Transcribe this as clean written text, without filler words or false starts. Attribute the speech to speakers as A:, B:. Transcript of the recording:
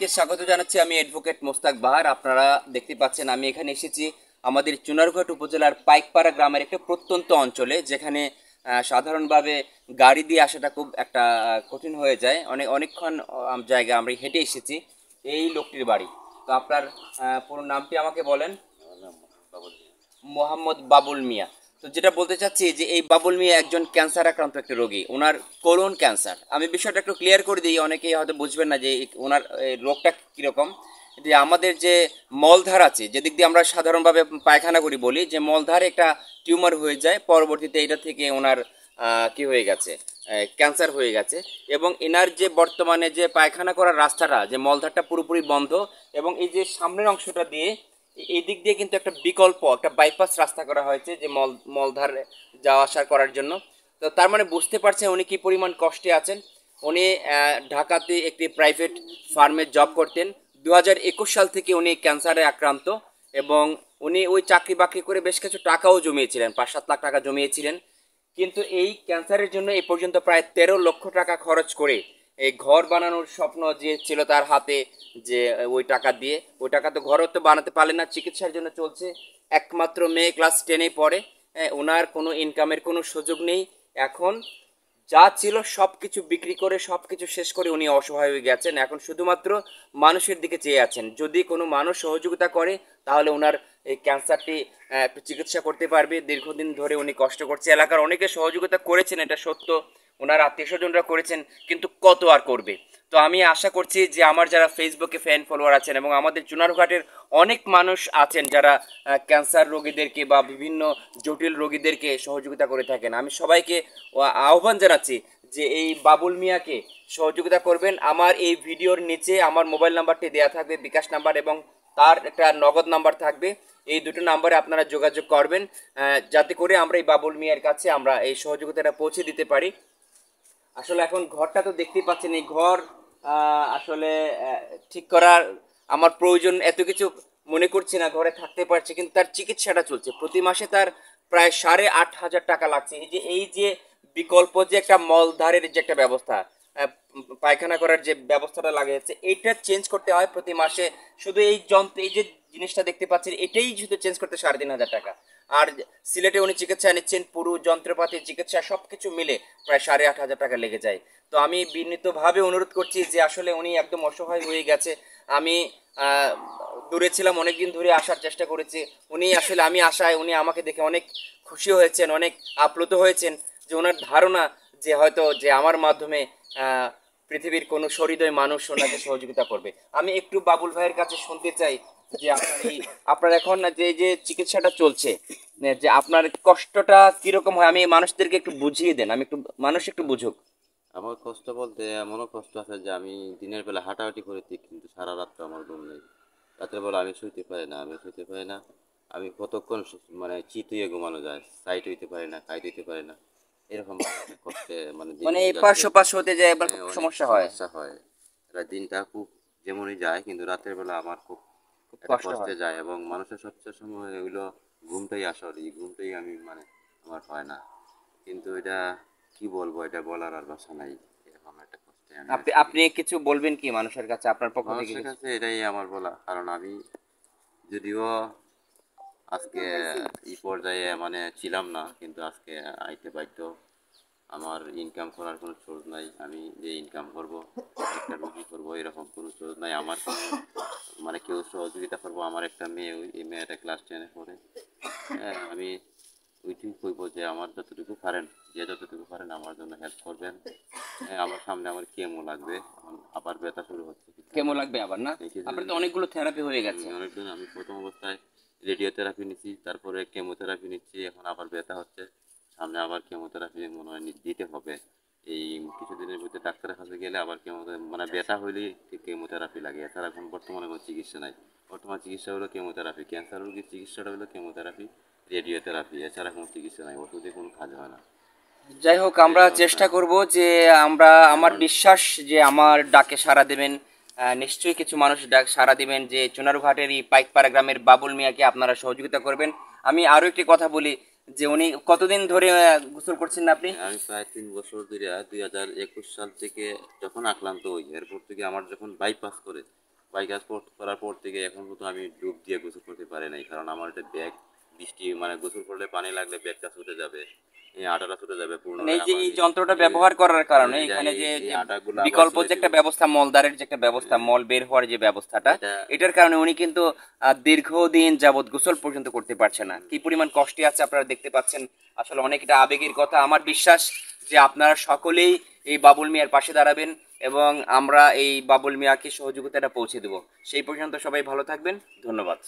A: সবাইকে স্বাগত জানাচ্ছি। আমি অ্যাডভোকেট মোস্তাক বাহার। আপনারা দেখতে পাচ্ছেন আমি এখানে এসেছি আমাদের চুনারুঘাট উপজেলার পাইকপাড়া গ্রামের একটা প্রত্যন্ত অঞ্চলে, যেখানে সাধারণভাবে গাড়ি দিয়ে আসাটা খুব একটা কঠিন হয়ে যায়। অনেকক্ষণ জায়গা আমরা হেঁটে এসেছি এই লোকটির বাড়ি। তো আপনার পুরো নামটি আমাকে বলেন। মোহাম্মদ বাবুল মিয়া। তো যেটা বলতে চাচ্ছি যে এই বাবুল মিয়া একজন ক্যান্সার আক্রান্ত একটা রোগী, ওনার কোলন ক্যান্সার। আমি বিষয়টা একটু ক্লিয়ার করে দিই, অনেকেই হয়তো বুঝবেন না যে ওনার এই রোগটা কীরকম। যে আমাদের যে মলধার আছে, যেদিক দিয়ে আমরা সাধারণভাবে পায়খানা করি, বলি যে মলধারে একটা টিউমার হয়ে যায়, পরবর্তীতে এটা থেকে ওনার কি হয়ে গেছে, ক্যান্সার হয়ে গেছে। এবং এনার যে বর্তমানে যে পায়খানা করার রাস্তাটা, যে মলধারটা পুরোপুরি বন্ধ, এবং এই যে সামনের অংশটা দিয়ে এই দিক দিয়ে কিন্তু একটা বিকল্প একটা বাইপাস রাস্তা করা হয়েছে যে মলধার যাওয়া আসা করার জন্য। তো তার মানে বুঝতে পারছেন উনি কি পরিমাণ কষ্টে আছেন। উনি ঢাকাতে একটি প্রাইভেট ফার্মে জব করতেন। 2021 সাল থেকে উনি ক্যান্সারে আক্রান্ত, এবং উনি ওই চাকরি বাকরি করে বেশ কিছু টাকাও জমিয়েছিলেন, 5-7 লাখ টাকা জমিয়েছিলেন। কিন্তু এই ক্যান্সারের জন্য এই পর্যন্ত প্রায় 13 লক্ষ টাকা খরচ করে এই ঘর বানানোর স্বপ্ন যে ছিল তার হাতে, যে ওই টাকা দিয়ে, ওই টাকা তো ঘরও তো বানাতে পারলেন না, চিকিৎসার জন্য চলছে। একমাত্র মেয়ে ক্লাস 10-এ পড়ে। ওনার কোনো ইনকামের কোনো সুযোগ নেই। এখন যা ছিল সব কিছু বিক্রি করে, সব কিছু শেষ করে উনি অসহায় হয়ে গেছেন। এখন শুধুমাত্র মানুষের দিকে চেয়ে আছেন, যদি কোনো মানুষ সহযোগিতা করে তাহলে ওনার এই ক্যান্সারটি একটু চিকিৎসা করতে পারবে। দীর্ঘদিন ধরে উনি কষ্ট করছে, এলাকার অনেকে সহযোগিতা করেছেন, এটা সত্য, ওনার আত্মীয় স্বজনরা করেছেন, কিন্তু কত আর করবে। তো আমি আশা করছি যে আমার যারা ফেসবুকে ফ্যান ফলোয়ার আছেন এবং আমাদের চুনারুঘাটের অনেক মানুষ আছেন যারা ক্যান্সার রোগীদেরকে বা বিভিন্ন জটিল রোগীদেরকে সহযোগিতা করে থাকেন, আমি সবাইকে আহ্বান জানাচ্ছি যে এই বাবুল মিয়াকে সহযোগিতা করবেন। আমার এই ভিডিওর নিচে আমার মোবাইল নাম্বারটি দেওয়া থাকবে, বিকাশ নাম্বার, এবং তার একটা নগদ নাম্বার থাকবে। এই দুটো নাম্বারে আপনারা যোগাযোগ করবেন, যাতে করে আমরা এই বাবুল মিয়ার কাছে আমরা এই সহযোগিতাটা পৌঁছে দিতে পারি। আসলে এখন ঘরটা তো দেখতেই পাচ্ছেন, এই ঘর আসলে ঠিক করার আমার প্রয়োজন এত কিছু মনে করছি না, ঘরে থাকতে পারছে, কিন্তু তার চিকিৎসাটা চলছে। প্রতি মাসে তার প্রায় 8,500 টাকা লাগছে। এই যে বিকল্প যে একটা মলধারের যে একটা ব্যবস্থা, আহ, পায়খানা করার যে ব্যবস্থাটা লাগিয়েছে, এইটা চেঞ্জ করতে হয় প্রতি মাসে। শুধু এই যন্ত্র, এই যে জিনিসটা দেখতে পাচ্ছেন, এটাই শুধু চেঞ্জ করতে 3,500 টাকা। আর সিলেটে উনি চিকিৎসা নিচ্ছেন, পুরো যন্ত্রপাতি চিকিৎসা সবকিছু মিলে প্রায় 8,500 টাকা লেগে যায়। তো আমি বিনীতভাবে অনুরোধ করছি যে আসলে উনি একদম অসহায় হয়ে গেছে। আমি দূরে ছিলাম, অনেকদিন ধরে আসার চেষ্টা করেছি। উনি আসলে, আমি আশায় উনি আমাকে দেখে অনেক খুশি হয়েছেন, অনেক আপ্লুত হয়েছেন, যে ওনার ধারণা যে হয়তো যে আমার মাধ্যমে পৃথিবীর কোনো সহৃদয় মানুষ ওনাকে সহযোগিতা করবে। আমি একটু বাবুল ভাইয়ের কাছে শুনতে চাই যে আপনার এখন যে চিকিৎসাটা চলছে, যে আপনার কষ্টটা কিরকম হয়, আমি মানুষদেরকে একটু বুঝিয়ে দেন, আমি একটু মানুষ একটু বুঝুক।
B: আমার কষ্ট বলতে এমনও কষ্ট আছে যে আমি দিনের বেলা হাঁটাহাঁটি করেছি, কিন্তু সারা রাত আমার ঘুম নেই। রাতের বেলা আমি শুইতে পারি না। আমি কতক্ষণ মানে চিত হয়ে ঘুমানো যায়, সাইড হইতে পারি না, খাইতে হইতে পারি না। এরকম কষ্টে মানে
A: মানে
B: দিনগুলো
A: এই
B: যাচ্ছে।
A: পার্শ্ব পার্শ্ব হতে যায় এবার খুব
B: হ্যাঁ, অনেক
A: সমস্যা হয়,
B: সমস্যা হয়। দিনটা খুব যেমনই যায়, কিন্তু রাতের বেলা আমার খুব
A: খুব
B: একটা
A: কষ্ট
B: কষ্টে
A: হয়।
B: যায়, এবং মানুষের সবচেয়ে সময় এগুলো ঘুমটাই আসল, এই ঘুমটাই আমি মানে আমার হয় না। কিন্তু এটা কি বলবো, এটা বলার আর ভাষা নাই। এরকম একটা কষ্টে আমি
A: আপনি
B: আছি।
A: আপনি কিছু বলবেন কি মানুষের কাছে আপনার পক্ষ থেকে
B: মানুষের
A: কিছু?
B: কাছে এটাই আমার বলা, কারণ আমি যদিও আজকে এই পর্যায়ে মানে ছিলাম না, কিন্তু আজকে আইতে বাধ্য। আমার ইনকাম করার কোনো সোর্স নাই। আমি যে ইনকাম করব, একটা রুজি করব, এরকম কোনো সোর্স নাই। আমার কোনো মানে কেউ সহযোগিতা করবো, আমার একটা মেয়ে, এই মেয়েটা ক্লাস 10-এ পড়ে। হ্যাঁ, আমি ওইটুকু কইব যে আমার যতটুকু পারেন, যে যতটুকু পারেন আমার জন্য হেল্প করবেন। হ্যাঁ, আমার সামনে আমার কেমো লাগবে, এখন আবার ব্যথা শুরু হচ্ছে কিছুদিন
A: কেমন লাগবে আবার, না?
B: এই
A: আপনার
B: কিছুদিন
A: তো অনেকগুলো থেরাপি হয়ে গেছে।
B: অনেকদিন আমি প্রথম অবস্থায় রেডিওথেরাপি নিচ্ছি, তারপরে কেমোথেরাপি নিচ্ছি, এখন আবার ব্যথা হচ্ছে। সামনে আবার কেমোথেরাপি মনে হয় দিতে হবে। এই কিছুদিনের মধ্যে ডাক্তারের কাছে গেলে আবার কেমো, মানে ব্যথা হইলেই কেমোথেরাপি লাগে। এছাড়া এখন বর্তমানে কোনো চিকিৎসা নাই। বর্তমান চিকিৎসা হলো কেমোথেরাপি, ক্যান্সার রোগীর চিকিৎসাটা হলো কেমোথেরাপি, রেডিওথেরাপি। এছাড়া কোনো চিকিৎসা নাই, ওষুধে কোনো কাজ হয় না।
A: যাই হোক,
B: এই
A: আমরা
B: অবস্থা
A: চেষ্টা করব যে আমরা, আমার
B: এখন।
A: বিশ্বাস যে আমার ডাকে সাড়া দেবেন। নিশ্চয়ই কিছু মানুষ ডাক সাড়া দিবেন, যে চুনারুঘাটের এই পাইকপাড়া গ্রামের বাবুল মিয়াকে আপনারা সহযোগিতা করবেন। আমি আরও একটি কথা বলি, যে উনি কতদিন ধরে গোসল করছেন না আপনি?
B: আমি প্রায় 3 বছর ধরে, 2021 সাল থেকে যখন আক্রান্ত হই, এরপর থেকে আমার যখন বাইপাস করে পায়খানা করার পর থেকে এখন পর্যন্ত আমি ডুব দিয়ে গোসল করতে পারি নাই, কারণ আমার একটা ব্যাগ, বৃষ্টি মানে গোসল করলে পানি লাগলে ব্যাগটা ছুটে যাবে, এই আটাটা ছুটে যাবে
A: মানে এই
B: পুনরায়
A: যে
B: আমার
A: এই যন্ত্রটা ব্যবহার করার কারণে এখানে যে
B: এই
A: যে
B: আটাগুলো আবার
A: বিকল্প
B: ছুঁড়ে
A: যে
B: দিব।
A: একটা ব্যবস্থা, মলদারের যে একটা ব্যবস্থা, মল বের হওয়ার যে ব্যবস্থাটা,
B: এটা
A: এটার কারণে উনি কিন্তু দীর্ঘদিন যাবৎ গোসল পর্যন্ত করতে পারছে না। কি পরিমাণ কষ্টে আছে আপনারা দেখতে পাচ্ছেন। আসলে অনেক এটা আবেগের কথা। আমার বিশ্বাস যে আপনারা সকলেই এই বাবুল মিয়ার পাশে দাঁড়াবেন এবং আমরা এই বাবুল মিয়াকে সহযোগিতাটা পৌঁছে দেব। সেই পর্যন্ত সবাই ভালো থাকবেন। ধন্যবাদ।